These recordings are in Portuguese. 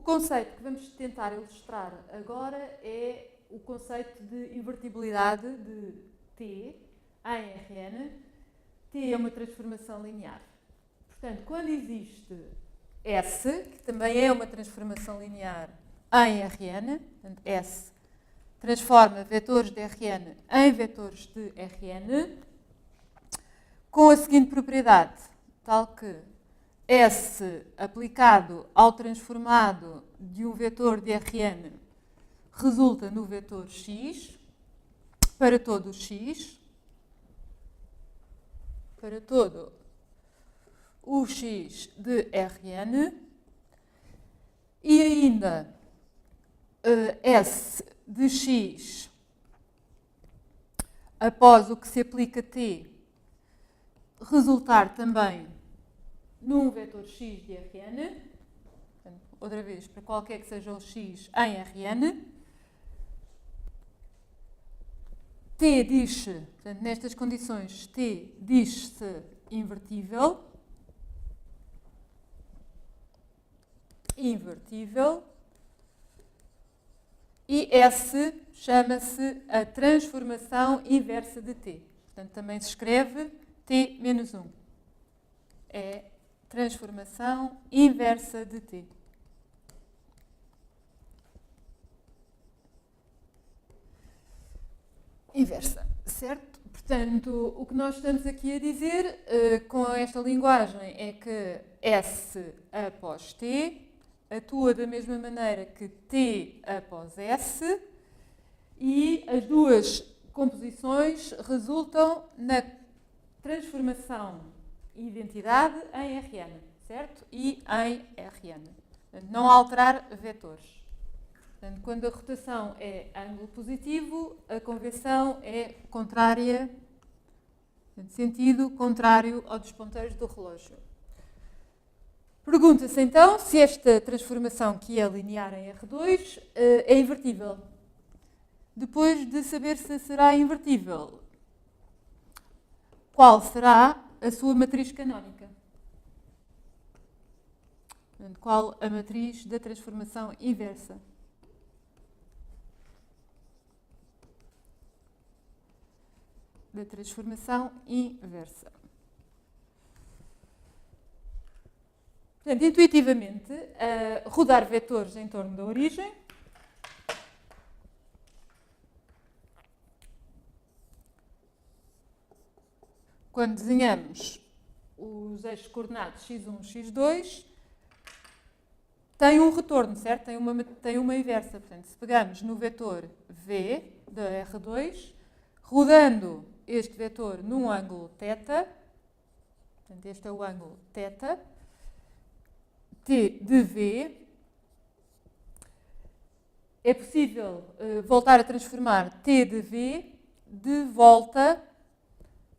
conceito que vamos tentar ilustrar agora é o conceito de invertibilidade de T em Rn. T é uma transformação linear. Portanto, quando existe S, que também é uma transformação linear em Rn, portanto, S transforma vetores de Rn em vetores de Rn, com a seguinte propriedade, tal que S aplicado ao transformado de um vetor de Rn resulta no vetor x, para todo o x, para todo o x de Rn, e ainda S de x após o que se aplica t resultar também num vetor x de Rn, portanto, outra vez, para qualquer que seja o x em Rn, t diz-se, portanto, nestas condições, t diz-se invertível, e S chama-se a transformação inversa de t. Portanto, também se escreve t menos 1. É transformação inversa de t. Inversa, certo? Portanto, o que nós estamos aqui a dizer com esta linguagem é que S após t atua da mesma maneira que t após S e as duas composições resultam na transformação identidade em Rn, certo? E em Rn. Portanto, não alterar vetores. Portanto, quando a rotação é ângulo positivo, a convenção é contrária, portanto, sentido contrário ao dos ponteiros do relógio. Pergunta-se então se esta transformação, que é linear em R2, é invertível. Depois de saber se será invertível, qual será a sua matriz canónica? Portanto, qual a matriz da transformação inversa? Da transformação inversa. Portanto, intuitivamente, rodar vetores em torno da origem quando desenhamos os eixos coordenados x1, x2, tem um retorno, certo? Tem uma inversa. Portanto, se pegamos no vetor v da R2, rodando este vetor num ângulo θ, portanto, este é o ângulo θ, t de v, é possível voltar a transformar t de v de volta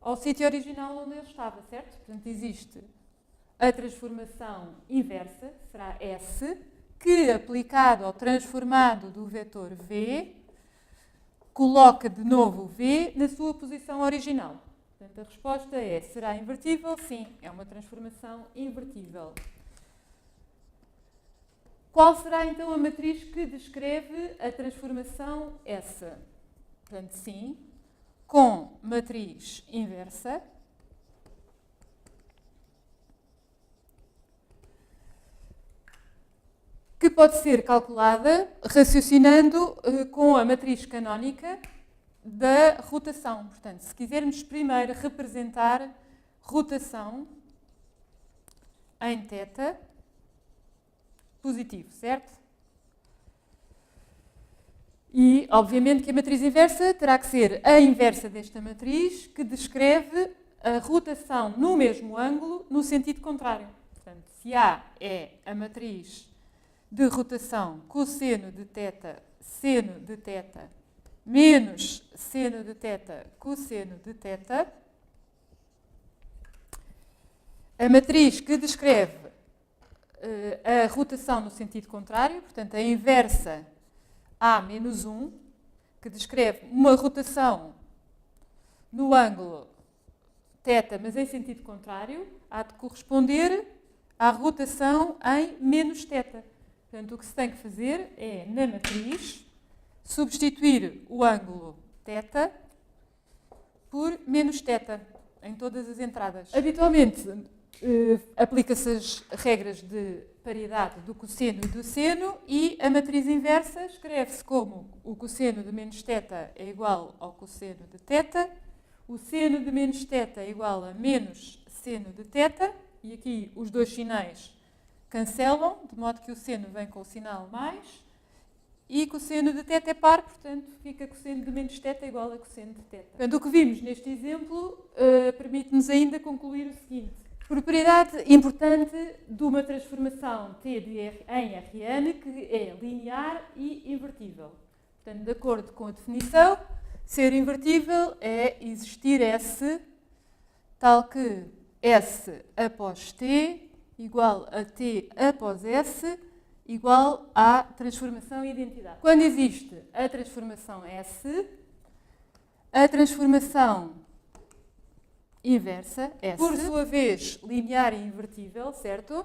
ao sítio original onde ele estava, certo? Portanto, existe a transformação inversa, será S, que, aplicado ao transformado do vetor v, coloca de novo o v na sua posição original. Portanto, a resposta é, será invertível? Sim, é uma transformação invertível. Qual será, então, a matriz que descreve a transformação S? Portanto, sim, com matriz inversa, que pode ser calculada raciocinando com a matriz canónica da rotação. Portanto, se quisermos primeiro representar rotação em θ positivo, certo? E, obviamente, que a matriz inversa terá que ser a inversa desta matriz, que descreve a rotação no mesmo ângulo, no sentido contrário. Portanto, se A é a matriz de rotação cosseno de θ, seno de θ, menos seno de θ, cosseno de θ, a matriz que descreve a rotação no sentido contrário, portanto, a inversa A menos 1, que descreve uma rotação no ângulo θ, mas em sentido contrário, há de corresponder à rotação em menos θ. Portanto, o que se tem que fazer é, na matriz, substituir o ângulo θ por menos θ em todas as entradas. Habitualmente, aplica-se as regras de paridade do cosseno e do seno e a matriz inversa escreve-se como o cosseno de menos θ é igual ao cosseno de θ, o seno de menos θ é igual a menos seno de θ, e aqui os dois sinais cancelam, de modo que o seno vem com o sinal mais, e cosseno de θ é par, portanto fica cosseno de menos θ igual a cosseno de θ. Portanto, o que vimos neste exemplo permite-nos ainda concluir o seguinte. Propriedade importante de uma transformação T em Rn que é linear e invertível. Portanto, de acordo com a definição, ser invertível é existir S, tal que S após T igual a T após S igual à transformação identidade. Quando existe a transformação S, a transformação inversa, S, por sua vez, linear e invertível, certo?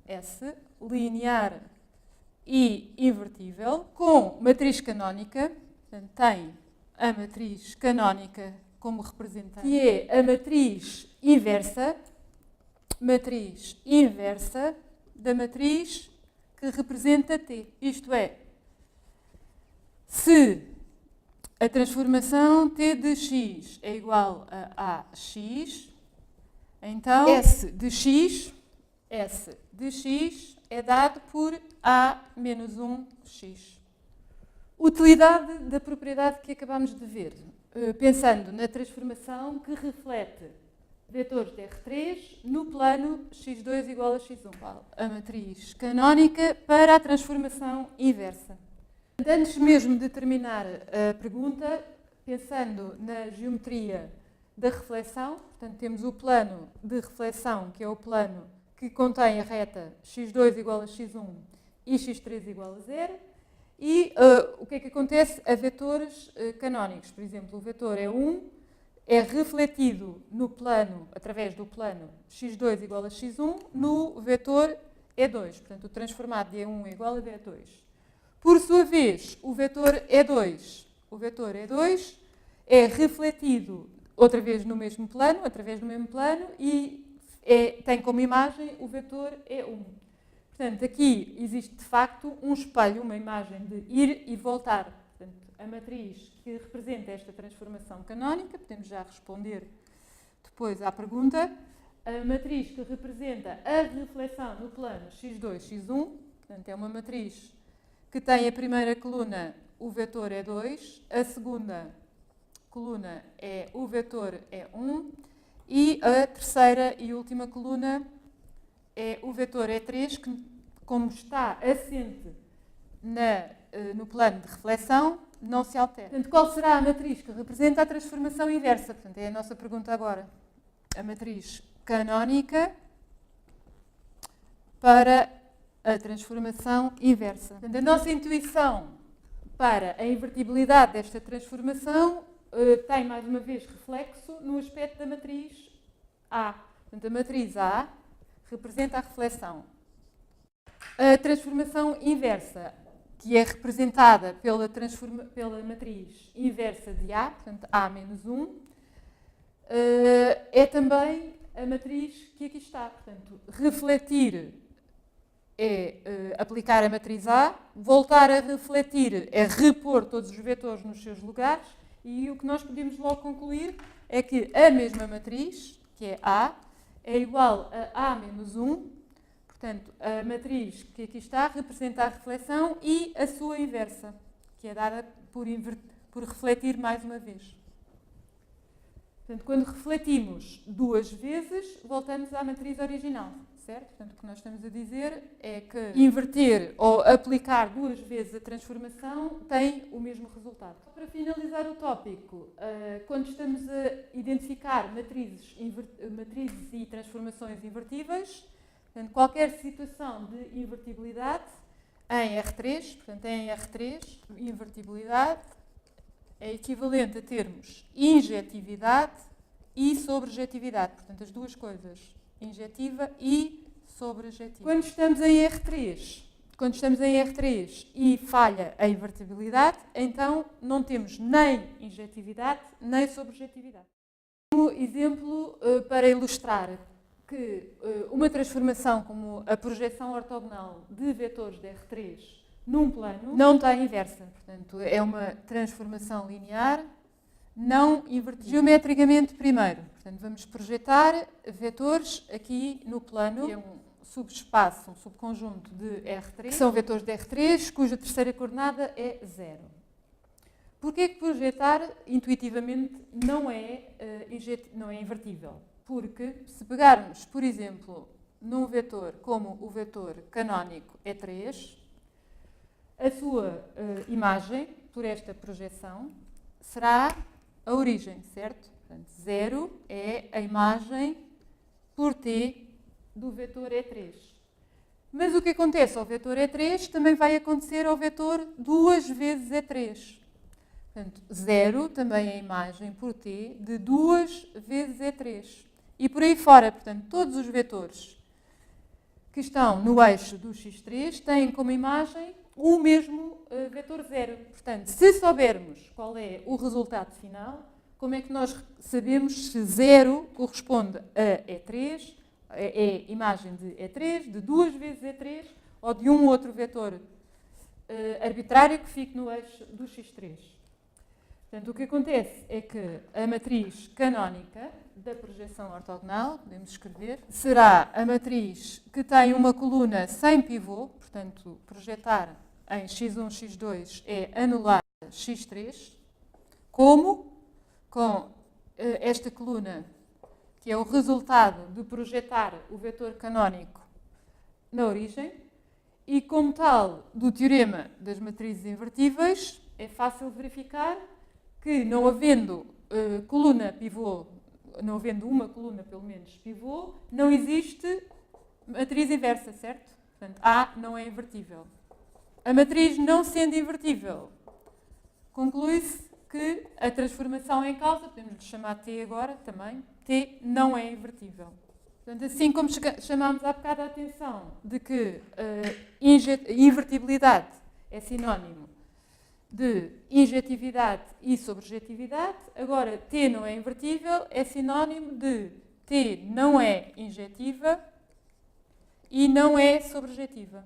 S, linear e invertível, com matriz canónica, portanto, tem a matriz canónica como representante, que é a matriz inversa da matriz que representa T. Isto é, se a transformação T de x é igual a AX, então S de x é dado por A menos 1x. Utilidade da propriedade que acabamos de ver. Pensando na transformação que reflete vetores de R3 no plano x2 igual a x1. A matriz canónica para a transformação inversa. Antes mesmo de terminar a pergunta, pensando na geometria da reflexão, portanto temos o plano de reflexão, que é o plano que contém a reta x2 igual a x1 e x3 igual a 0, e o que é que acontece a vetores canónicos? Por exemplo, o vetor E1 é refletido no plano, através do plano x2 igual a x1, no vetor E2, portanto o transformado de E1 é igual a E2. Por sua vez, o vetor E2 é refletido outra vez no mesmo plano, através do mesmo plano, e tem como imagem o vetor E1. Portanto, aqui existe de facto um espelho, uma imagem de ir e voltar. Portanto, a matriz que representa esta transformação canónica, podemos já responder depois à pergunta, a matriz que representa a reflexão no plano x2, x1, portanto, é uma matriz que tem a primeira coluna o vetor E2, a segunda coluna é o vetor E1 e a terceira e última coluna é o vetor E3, que, como está assente no plano de reflexão, não se altera. Portanto, qual será a matriz que representa a transformação inversa? Portanto, é a nossa pergunta agora. A matriz canónica para a transformação inversa. Portanto, a nossa intuição para a invertibilidade desta transformação tem, mais uma vez, reflexo no aspecto da matriz A. Portanto, a matriz A representa a reflexão. A transformação inversa, que é representada pela matriz inversa de A, portanto, A menos 1, é também a matriz que aqui está. Portanto, refletir é aplicar a matriz A, voltar a refletir é repor todos os vetores nos seus lugares, e o que nós podemos logo concluir é que a mesma matriz, que é A, é igual a A menos 1, portanto, a matriz que aqui está representa a reflexão e a sua inversa, que é dada por refletir mais uma vez. Portanto, quando refletimos duas vezes, voltamos à matriz original, certo? Portanto, o que nós estamos a dizer é que inverter ou aplicar duas vezes a transformação tem o mesmo resultado. Para finalizar o tópico, quando estamos a identificar matrizes e transformações invertíveis, portanto, qualquer situação de invertibilidade em R3, portanto, em R3, invertibilidade é equivalente a termos injetividade e sobrejetividade. Portanto, as duas coisas, injetiva e sobrejetiva. Quando estamos em R3, quando estamos em R3 e falha a invertibilidade, então não temos nem injetividade nem sobrejetividade. Um exemplo para ilustrar que uma transformação como a projeção ortogonal de vetores de R3 num plano não tem inversa. Portanto, é uma transformação linear não invertida. Geometricamente, primeiro, portanto, vamos projetar vetores aqui no plano, que é um subespaço, um subconjunto de R3, que são vetores de R3, cuja terceira coordenada é 0. Porquê que projetar intuitivamente não é invertível? Porque se pegarmos, por exemplo, num vetor como o vetor canónico E3, a sua imagem, por esta projeção, será a origem, certo? Portanto, 0 é a imagem por T do vetor E3. Mas o que acontece ao vetor E3 também vai acontecer ao vetor 2 vezes E3. Portanto, 0 também é a imagem por T de 2 vezes E3. E por aí fora, portanto, todos os vetores que estão no eixo do X3 têm como imagem o mesmo vetor 0. Portanto, se soubermos qual é o resultado final, como é que nós sabemos se 0 corresponde a E3, é imagem de E3, de 2 vezes E3, ou de um outro vetor arbitrário que fique no eixo do X3. Portanto, o que acontece é que a matriz canónica da projeção ortogonal, podemos escrever, será a matriz que tem uma coluna sem pivô, portanto, projetar em x1, x2 é anular x3, como com esta coluna, que é o resultado de projetar o vetor canónico na origem, e como tal, do teorema das matrizes invertíveis, é fácil verificar que, não havendo coluna pivô, não havendo uma coluna, pelo menos, pivô, não existe matriz inversa, certo? Portanto, A não é invertível. A matriz não sendo invertível, conclui-se que a transformação em causa, podemos lhe chamar T agora também, T não é invertível. Portanto, assim como chamámos há bocado a atenção de que invertibilidade é sinónimo de injetividade e sobrejetividade, agora T não é invertível é sinónimo de T não é injetiva e não é sobrejetiva.